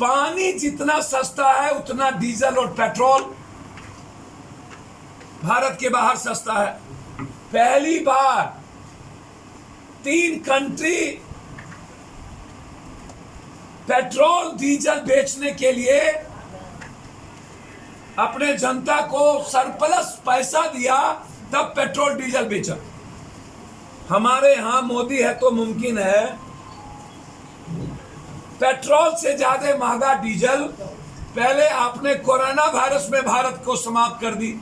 पानी जितना सस्ता है उतना डीजल और पेट्रोल भारत के बाहर सस्ता है। पहली बार 3 कंट्री पेट्रोल डीजल बेचने के लिए अपने जनता को सरप्लस पैसा दिया, तब पेट्रोल डीजल बेचा। हमारे यहां मोदी है तो मुमकिन है पेट्रोल से ज्यादा महंगा डीजल। पहले आपने कोरोना वायरस में भारत को समाप्त कर दी,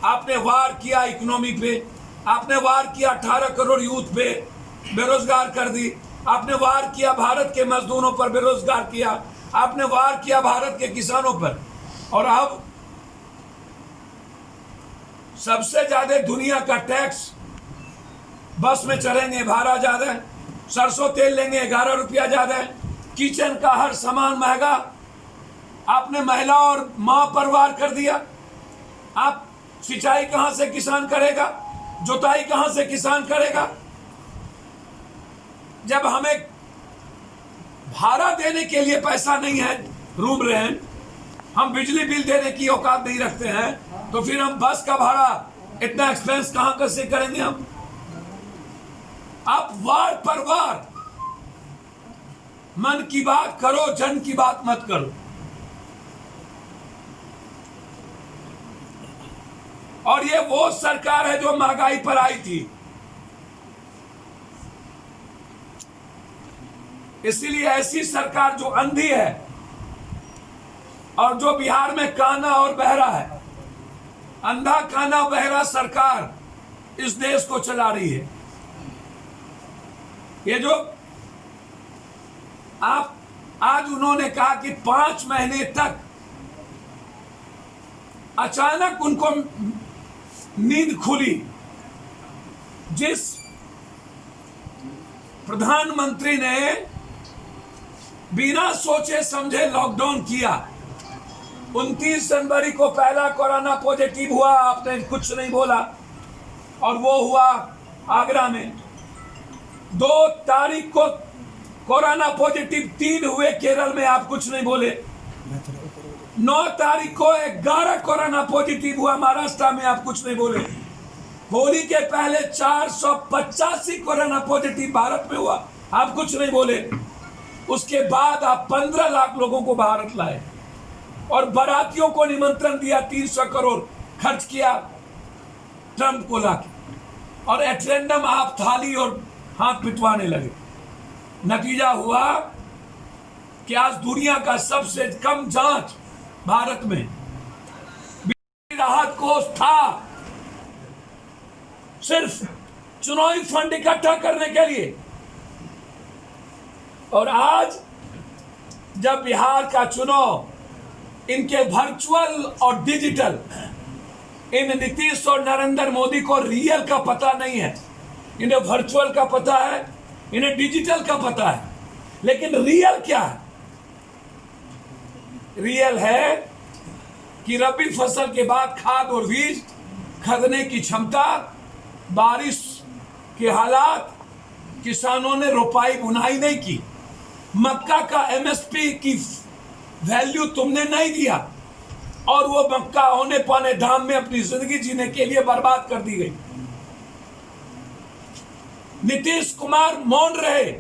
आपने वार किया इकोनॉमी पे, आपने वार किया 18 करोड़ यूथ पे बेरोजगार कर दी, आपने वार किया भारत के मजदूरों पर बेरोजगार किया, आपने वार किया भारत के किसानों पर। और अब सबसे ज्यादा दुनिया का टैक्स, बस में चढ़ेंगे भाड़ा ज्यादा है, सरसों तेल लेंगे 11 रुपया ज्यादा है, किचन का हर सामान महंगा। आपने महिला और मां पर वार कर दिया। आप सिंचाई कहां से किसान करेगा, जुताई कहां से किसान करेगा, जब हमें भाड़ा देने के लिए पैसा नहीं है, रूम रेंट, हम बिजली बिल देने की औकात नहीं रखते हैं, तो फिर हम बस का भाड़ा इतना एक्सपेंस कहां कैसे करेंगे हम। आप वार पर वार, मन की बात करो, जन की बात मत करो। और ये वो सरकार है जो महंगाई पर आई थी, इसीलिए ऐसी सरकार जो अंधी है और जो बिहार में काना और बहरा है, अंधा काना बहरा सरकार इस देश को चला रही है। ये जो आप आज उन्होंने कहा कि 5 महीने तक अचानक उनको नींद खुली, जिस प्रधानमंत्री ने बिना सोचे समझे लॉकडाउन किया। 29 जनवरी को पहला कोरोना पॉजिटिव हुआ, आपने कुछ नहीं बोला, और वो हुआ आगरा में। 2 तारीख को कोरोना पॉजिटिव 3 हुए केरल में, आप कुछ नहीं बोले। 9 तारीख को 11 कोरोना पॉजिटिव हुआ महाराष्ट्र में, आप कुछ नहीं बोले। होली के पहले 485 कोरोना पॉजिटिव भारत में हुआ, आप कुछ नहीं बोले। उसके बाद आप 15 लाख लोगों को भारत लाए और बारातियों को निमंत्रण दिया, 300 करोड़ खर्च किया ट्रंप को लाके, और एटेंडम आप थाली और हाथ पिटवाने लगे। नतीजा हुआ कि आज दुनिया का सबसे कम जांच भारत में। राहत कोष था सिर्फ चुनावी फंड इकट्ठा करने के लिए, और आज जब बिहार का चुनाव इनके वर्चुअल और डिजिटल, इन नीतीश और नरेंद्र मोदी को रियल का पता नहीं है। इन्हें वर्चुअल का पता है, इन्हें डिजिटल का पता है, लेकिन रियल क्या है? रियल है कि रबी फसल के बाद खाद और बीज खरीदने की क्षमता, बारिश के हालात, किसानों ने रोपाई बुनाई नहीं की, मक्का का एमएसपी की वैल्यू तुमने नहीं दिया, और वो मक्का होने पाने धाम में अपनी जिंदगी जीने के लिए बर्बाद कर दी गई। नीतीश कुमार मौन रहे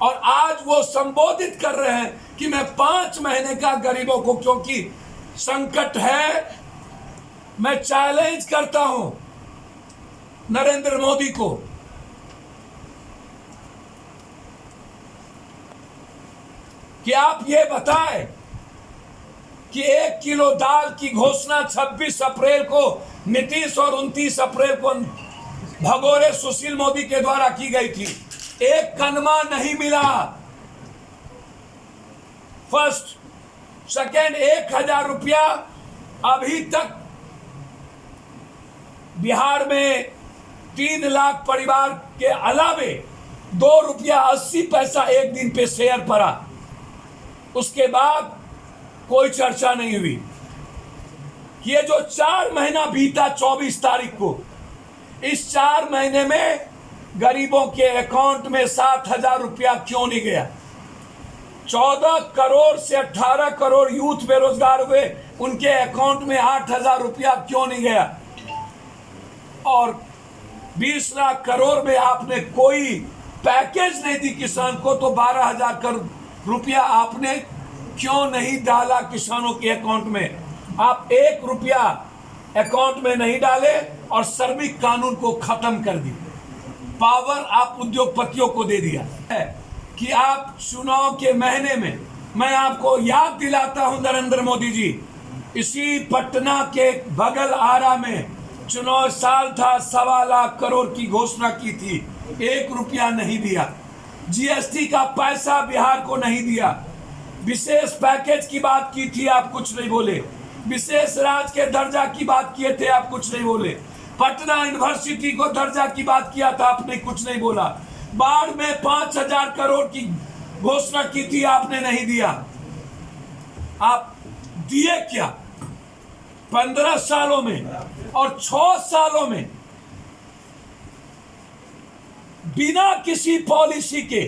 और आज वो संबोधित कर रहे हैं कि मैं 5 महीने का गरीबों को, क्योंकि संकट है, मैं चैलेंज करता हूं नरेंद्र मोदी को कि आप ये बताएं कि 1 किलो दाल की घोषणा 26 अप्रैल को नीतीश और 29 अप्रैल को भगोरे सुशील मोदी के द्वारा की गई थी। 1 कनमा नहीं मिला। फर्स्ट सेकेंड 1000 रुपया अभी तक बिहार में 3 लाख परिवार के अलावे 2 रुपया 80 पैसा एक दिन पे शेयर पड़ा। उसके बाद कोई चर्चा नहीं हुई। ये जो 4 महीना बीता 24 तारीख को, इस 4 महीने में गरीबों के अकाउंट में 7,000 रुपया क्यों नहीं गया? 14 करोड़ से 18 करोड़ यूथ बेरोजगार हुए, उनके अकाउंट में 8,000 रुपया क्यों नहीं गया? और 20 लाख करोड़ में आपने कोई पैकेज नहीं दी किसान को, तो 12,000 करोड़ रुपया आपने क्यों नहीं डाला किसानों के अकाउंट में? आप 1 रुपया अकाउंट में नहीं डाले और श्रमिक कानून को खत्म कर दिया। पावर आप उद्योगपतियों को दे दिया है कि आप चुनाव के महीने में, मैं आपको याद दिलाता हूं नरेंद्र मोदी जी, इसी पटना के बगल आरा में चुनाव साल था, 1.25 लाख करोड़ की घोषणा की थी, 1 रुपया नहीं दिया। जीएसटी का पैसा बिहार को नहीं दिया। विशेष पैकेज की बात की थी, आप कुछ नहीं बोले। विशेष राज्य के दर्जा की बात किए थे, आप कुछ नहीं बोले। पटना यूनिवर्सिटी को दर्जा की बात किया था, आपने कुछ नहीं बोला। बाढ़ में 5,000 करोड़ की घोषणा की थी, आपने नहीं दिया। आप दिए क्या 15 सालों में? और 6 सालों में बिना किसी पॉलिसी के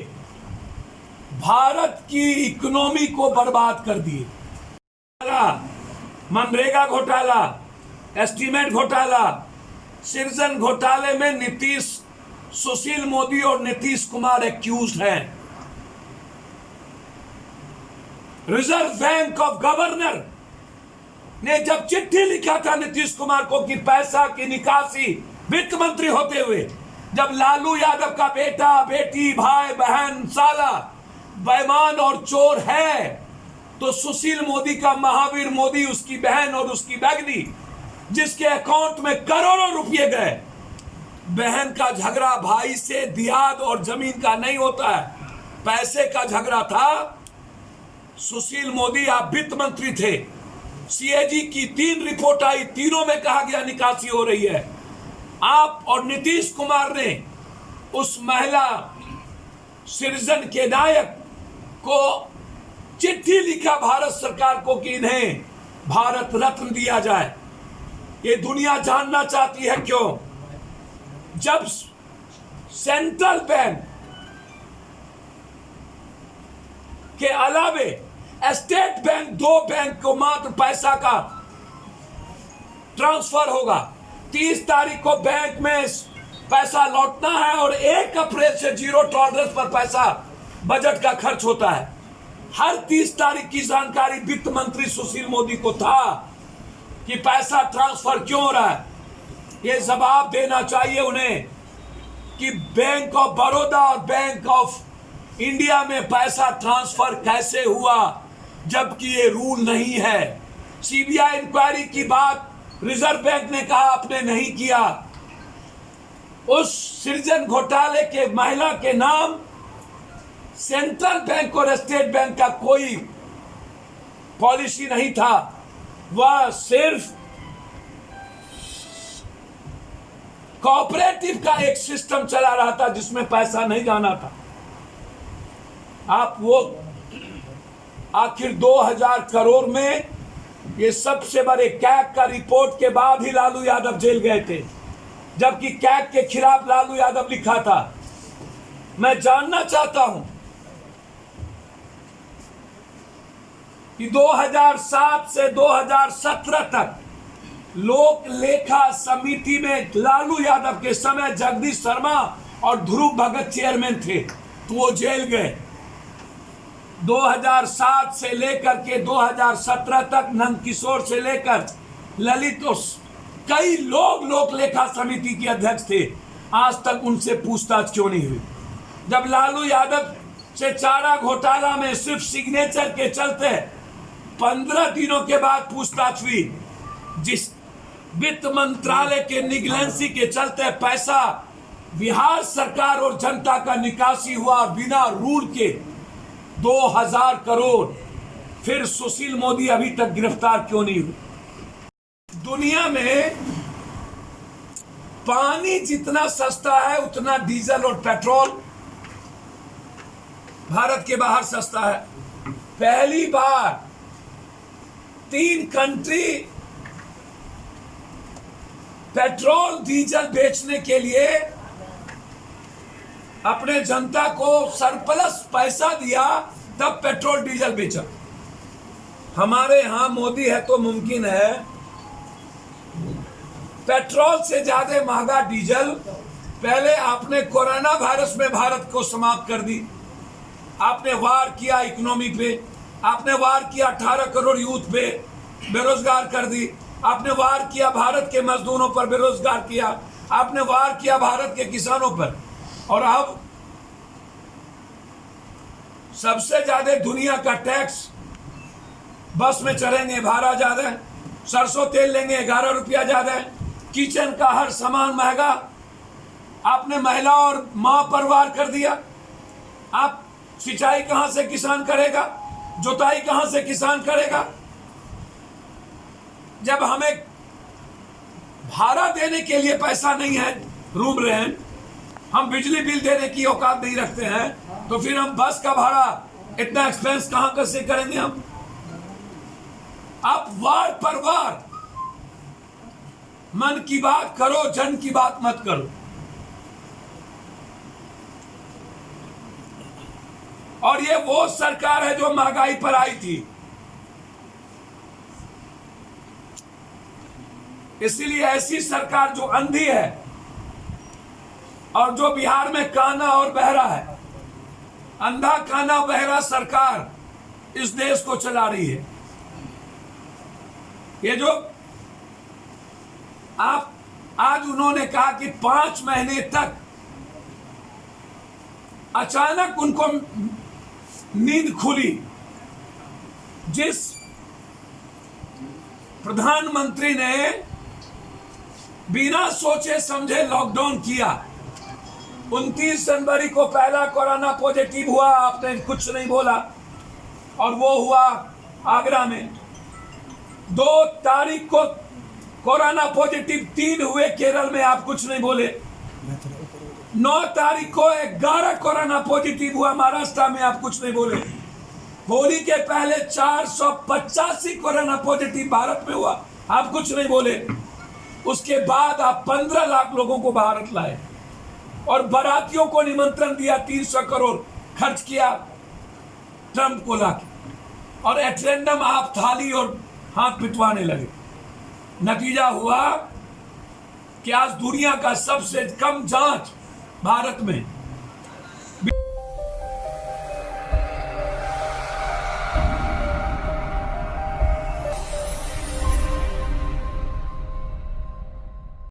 भारत की इकोनॉमी को बर्बाद कर दिए। मनरेगा घोटाला, एस्टीमेट घोटाला, सृजन घोटाले में नीतीश, सुशील मोदी और नीतीश कुमार एक्यूज्ड हैं। रिजर्व बैंक ऑफ गवर्नर ने जब चिट्ठी लिखा था नीतीश कुमार को कि पैसा की निकासी, वित्त मंत्री होते हुए, जब लालू यादव का बेटा, बेटी, भाई, बहन, साला बेईमान और चोर है, तो सुशील मोदी का महावीर मोदी, उसकी बहन और उसकी बैगनी, जिसके अकाउंट में करोड़ों रुपए गए। बहन का झगड़ा भाई से दियाद और जमीन का नहीं होता है, पैसे का झगड़ा था। सुशील मोदी, आप वित्त मंत्री थे, सीएजी की 3 रिपोर्ट आई, तीनों में कहा गया निकासी हो रही है। आप और नीतीश कुमार ने उस महिला सृजन के नायक को चिट्ठी लिखा भारत सरकार को कि इन्हें भारत रत्न दिया जाए। ये दुनिया जानना चाहती है क्यों? जब सेंट्रल बैंक के अलावे स्टेट बैंक, 2 बैंक को मात्र पैसा का ट्रांसफर होगा। 30 तारीख को बैंक में पैसा लौटना है और 1 अप्रैल से 0 टॉलरेंस पर पैसा बजट का खर्च होता है। हर 30 तारीख की जानकारी वित्त मंत्री सुशील मोदी को था कि पैसा ट्रांसफर क्यों हो रहा है। ये जवाब देना चाहिए उन्हें कि बैंक ऑफ बड़ौदा और बैंक ऑफ इंडिया में पैसा ट्रांसफर कैसे हुआ, जबकि ये रूल नहीं है। सीबीआई इंक्वायरी की बात रिजर्व बैंक ने कहा आपने नहीं किया। उस सृजन घोटाले के महिला के नाम सेंट्रल बैंक और स्टेट बैंक का कोई पॉलिसी नहीं था, वह सिर्फ कोऑपरेटिव का एक सिस्टम चला रहा था जिसमें पैसा नहीं जाना था। आप वो आखिर 2000 करोड़ में, ये सबसे बड़े कैग का रिपोर्ट के बाद ही लालू यादव जेल गए थे, जबकि कैग के खिलाफ लालू यादव लिखा था। मैं जानना चाहता हूं कि 2007 से 2017 तक लोक लेखा समिति में लालू यादव के समय जगदीश शर्मा और ध्रुव भगत चेयरमैन थे, तो वो जेल गए। 2007 से लेकर के 2017 तक नंदकिशोर से लेकर ललित और कई लोग लोक लेखा समिति के अध्यक्ष थे, आज तक उनसे पूछताछ क्यों नहीं हुई? जब लालू यादव से चारा घोटाला में सिर्फ सिग्नेचर के चलते 15 दिनों के बाद पूछताछ हुई, जिस वित्त मंत्रालय के निगलेंसी के चलते पैसा बिहार सरकार और जनता का निकासी हुआ बिना रूल के 2000 करोड़। फिर सुशील मोदी अभी तक गिरफ्तार क्यों नहीं हुए? दुनिया में पानी जितना सस्ता है उतना डीजल और पेट्रोल भारत के बाहर सस्ता है। पहली बार 3 कंट्री पेट्रोल डीजल बेचने के लिए अपने जनता को सरप्लस पैसा दिया तब पेट्रोल डीजल बेचा। हमारे यहां मोदी है तो मुमकिन है पेट्रोल से ज्यादा महंगा डीजल। पहले आपने कोरोना वायरस में भारत को समाप्त कर दी, आपने वार किया इकोनॉमी पे, आपने वार किया 18 करोड़ यूथ पे, बेरोजगार कर दी, आपने वार किया भारत के मजदूरों पर, बेरोजगार किया, आपने वार किया भारत के किसानों पर। और अब सबसे ज्यादा दुनिया का टैक्स, बस में चढ़ेंगे भाड़ा ज्यादा, सरसों तेल लेंगे 11 रुपया ज्यादा, किचन का हर सामान महंगा। आपने महिला और मां पर वार कर दिया। आप सिंचाई कहां से किसान करेगा, जुताई कहां से किसान करेगा, जब हमें भाड़ा देने के लिए पैसा नहीं है, रूम रेंट, हम बिजली बिल देने की औकात नहीं रखते हैं, तो फिर हम बस का भाड़ा इतना एक्सपेंस कहां कैसे करेंगे हम। आप वार पर वार, मन की बात करो, जन की बात मत करो। और ये वो सरकार है जो महंगाई पर आई थी, इसीलिए ऐसी सरकार जो अंधी है और जो बिहार में काना और बहरा है, अंधा काना बहरा सरकार इस देश को चला रही है। ये जो आप आज उन्होंने कहा कि 5 महीने तक अचानक उनको नींद खुली, जिस प्रधानमंत्री ने बिना सोचे समझे लॉकडाउन किया, 29 जनवरी को पहला कोरोना पॉजिटिव हुआ, आपने कुछ नहीं बोला, और वो हुआ आगरा में। 2 तारीख को कोरोना पॉजिटिव 3 हुए केरल में, आप कुछ नहीं बोले। 9 तारीख को 11 कोरोना पॉजिटिव हुआ महाराष्ट्र में, आप कुछ नहीं बोले। होली के पहले 485 कोरोना पॉजिटिव भारत में हुआ, आप कुछ नहीं बोले। उसके बाद आप 15 लाख लोगों को भारत लाए और बारातियों को निमंत्रण दिया, 300 करोड़ खर्च किया ट्रंप को लाके, और एटेंडम आप थाली और हाथ पिटवाने लगे। नतीजा हुआ कि आज दुनिया का सबसे कम जांच भारत में